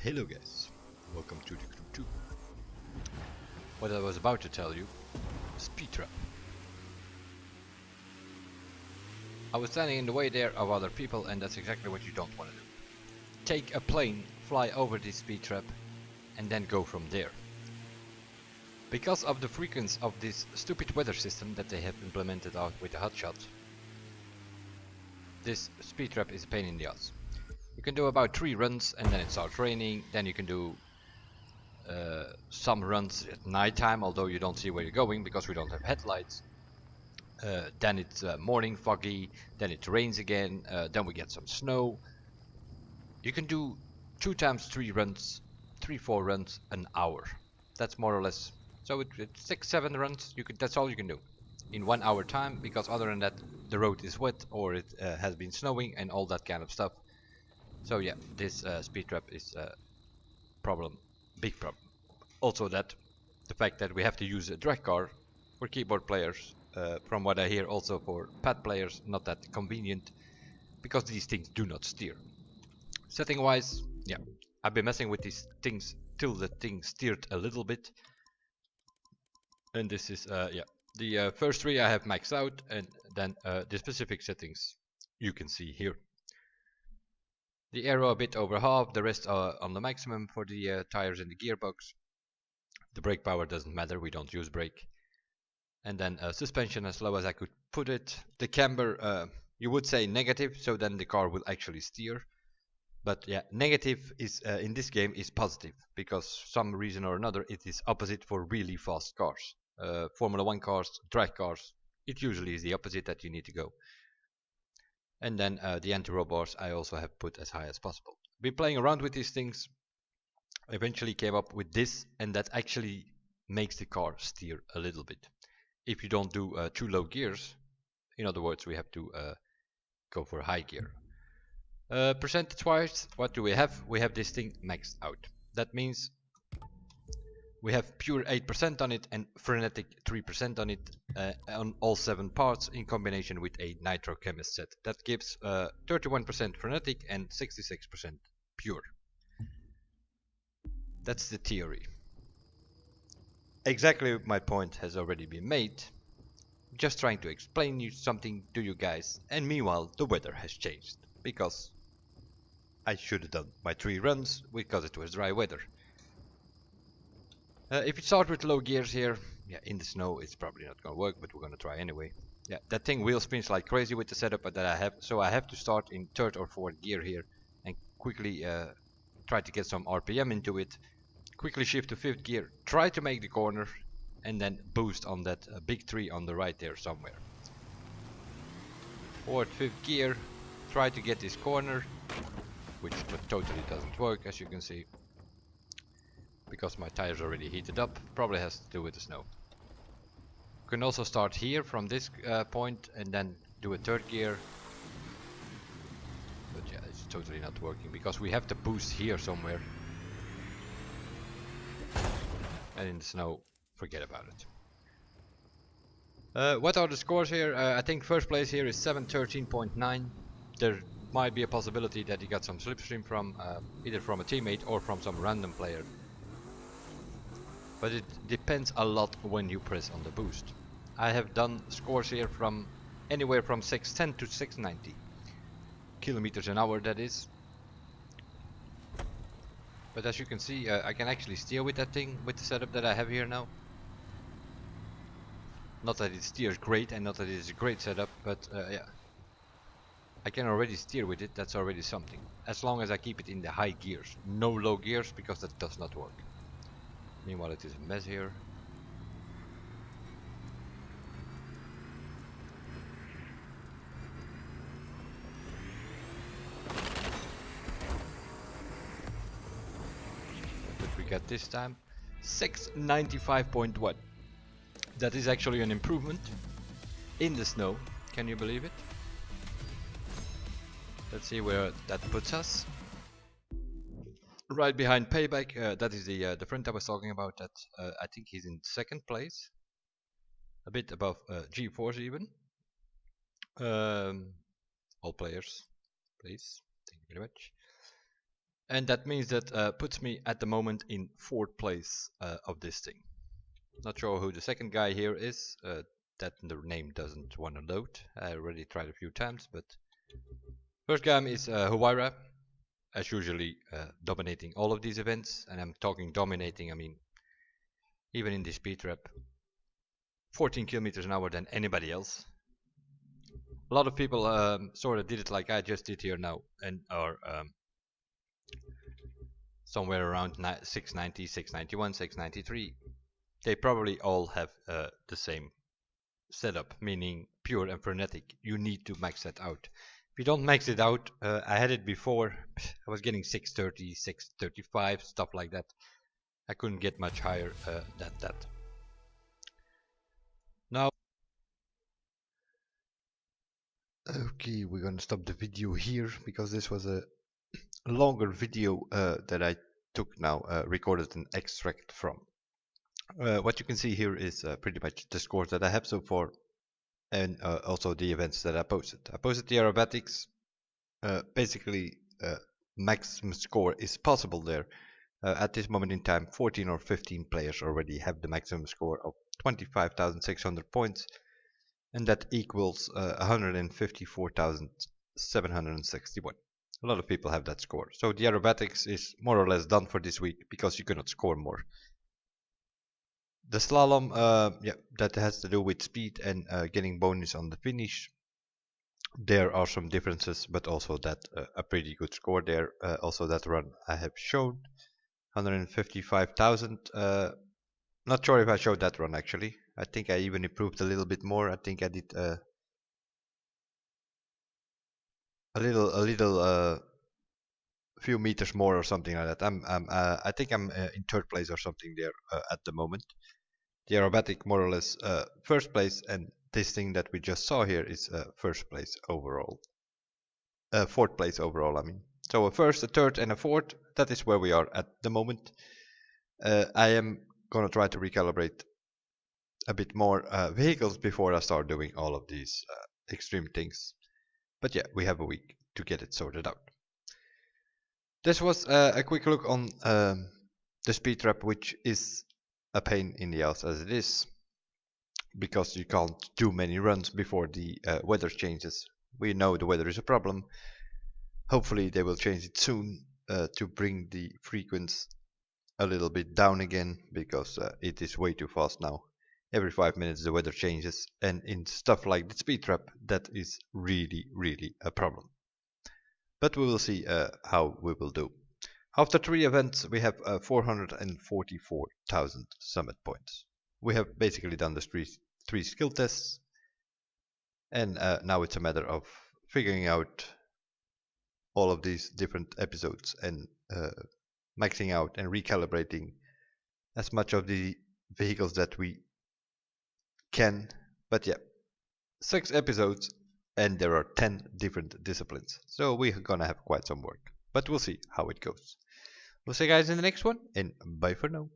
Hello guys, welcome to the Crew 2. What I was about to tell you, Speedtrap. I was standing in the way there of other people, and that's exactly what you don't want to do. Take a plane, fly over this Speedtrap, and then go from there. Because of the frequency of this stupid weather system that they have implemented out with the hotshot, this Speedtrap is a pain in the ass. You can do about 3 runs and then it starts raining, then you can do some runs at night time, although you don't see where you're going because we don't have headlights. Then it's morning foggy, then it rains again, then we get some snow. You can do 2 times 3 runs, 3-4 runs an hour. That's more or less, so it's 6-7 runs. That's all you can do in 1 hour time, because other than that the road is wet or it has been snowing and all that kind of stuff. So yeah, this Speedtrap is a problem, big problem. Also that the fact that we have to use a drag car for keyboard players, from what I hear also for pad players, not that convenient, because these things do not steer. Setting wise, yeah, I've been messing with these things till the thing steered a little bit, and this is yeah, the first 3 I have maxed out, and then the specific settings you can see here. The aero a bit over half, the rest are on the maximum for the tires and the gearbox. The brake power doesn't matter, we don't use brake. And then suspension as low as I could put it. The camber, you would say negative, so then the car will actually steer. But yeah, negative is in this game is positive, because some reason or another it is opposite for really fast cars. Formula 1 cars, drag cars, it usually is the opposite that you need to go. And then the anti-roll bars I also have put as high as possible. Been playing around with these things, eventually came up with this, and that actually makes the car steer a little bit. If you don't do too low gears, in other words, we have to go for high gear. Percentage wise, what do we have? We have this thing maxed out. That means we have pure 8% on it and frenetic 3% on it, on all 7 parts, in combination with a nitro chemist set. That gives 31% frenetic and 66% pure. That's the theory. Exactly my point has already been made. Just trying to explain you something to you guys, and meanwhile the weather has changed, because I should have done my 3 runs because it was dry weather. If you start with low gears here, yeah, in the snow it's probably not gonna work, but we're gonna try anyway. Yeah, that thing wheel spins like crazy with the setup that I have, so I have to start in 3rd or 4th gear here and quickly try to get some RPM into it. Quickly shift to 5th gear, try to make the corner, and then boost on that big tree on the right there somewhere. 4th, 5th gear, try to get this corner, which totally doesn't work, as you can see, because my tires already heated up. Probably has to do with the snow. You can also start here from this point and then do a 3rd gear, but yeah, it's totally not working because we have to boost here somewhere, and in the snow, forget about it. What are the scores here? I think first place here is 713.9. There might be a possibility that he got some slipstream from either from a teammate or from some random player, but it depends a lot when you press on the boost. I have done scores here from anywhere from 610 to 690 kilometers an hour, that is. But as you can see, I can actually steer with that thing with the setup that I have here now. Not that it steers great, and not that it is a great setup, but yeah, I can already steer with it. That's already something, as long as I keep it in the high gears, no low gears, because that does not work. Meanwhile, it is a mess here. But we got this time 695.1. That is actually an improvement in the snow. Can you believe it? Let's see where that puts us. Right behind Payback. That is the friend I was talking about. That I think he's in 2nd place, a bit above G-Force even. All players, please. Thank you very much. And that means that puts me at the moment in 4th place of this thing. Not sure who the second guy here is. That the name doesn't want to load. I already tried a few times, but first game is Huayra, as usually dominating all of these events. And I'm talking dominating, I mean even in this Speedtrap, 14 kilometers an hour than anybody else. A lot of people sort of did it like I just did here now, and are somewhere around 690, 691, 693. They probably all have the same setup, meaning pure and frenetic. You need to max that out. If you don't max it out, I had it before, I was getting 630, 635, stuff like that. I couldn't get much higher than that. Now, okay, we're gonna stop the video here because this was a longer video that I took now, recorded an extract from. What you can see here is pretty much the scores that I have so far, and also the events that I posted. I posted the aerobatics. Basically, maximum score is possible there. At this moment in time, 14 or 15 players already have the maximum score of 25,600 points, and that equals 154,761. A lot of people have that score. So the aerobatics is more or less done for this week because you cannot score more. The slalom, yeah, that has to do with speed and getting bonus on the finish. There are some differences, but also that a pretty good score there. Also that run I have shown, 155,000. Not sure if I showed that run actually. I think I even improved a little bit more. I think I did a little few meters more or something like that. I think I'm in 3rd place or something there at the moment. The aerobatic more or less first place, and this thing that we just saw here is first place overall. 4th place overall, I mean. So a 1st, a 3rd, and a 4th. That is where we are at the moment. I am gonna try to recalibrate a bit more vehicles before I start doing all of these extreme things. But yeah, we have a week to get it sorted out. This was a quick look on the Speedtrap, which is a pain in the ass as it is, because you can't do many runs before the weather changes. We know the weather is a problem. Hopefully they will change it soon to bring the frequency a little bit down again, because it is way too fast now. Every 5 minutes the weather changes, and in stuff like the Speedtrap that is really a problem. But we will see how we will do. After 3 events we have 444,000 summit points. We have basically done the three skill tests, and now it's a matter of figuring out all of these different episodes and maxing out and recalibrating as much of the vehicles that we can. But yeah, 6 episodes and there are 10 different disciplines, so we're gonna have quite some work, but we'll see how it goes. We'll see you guys in the next one, and bye for now.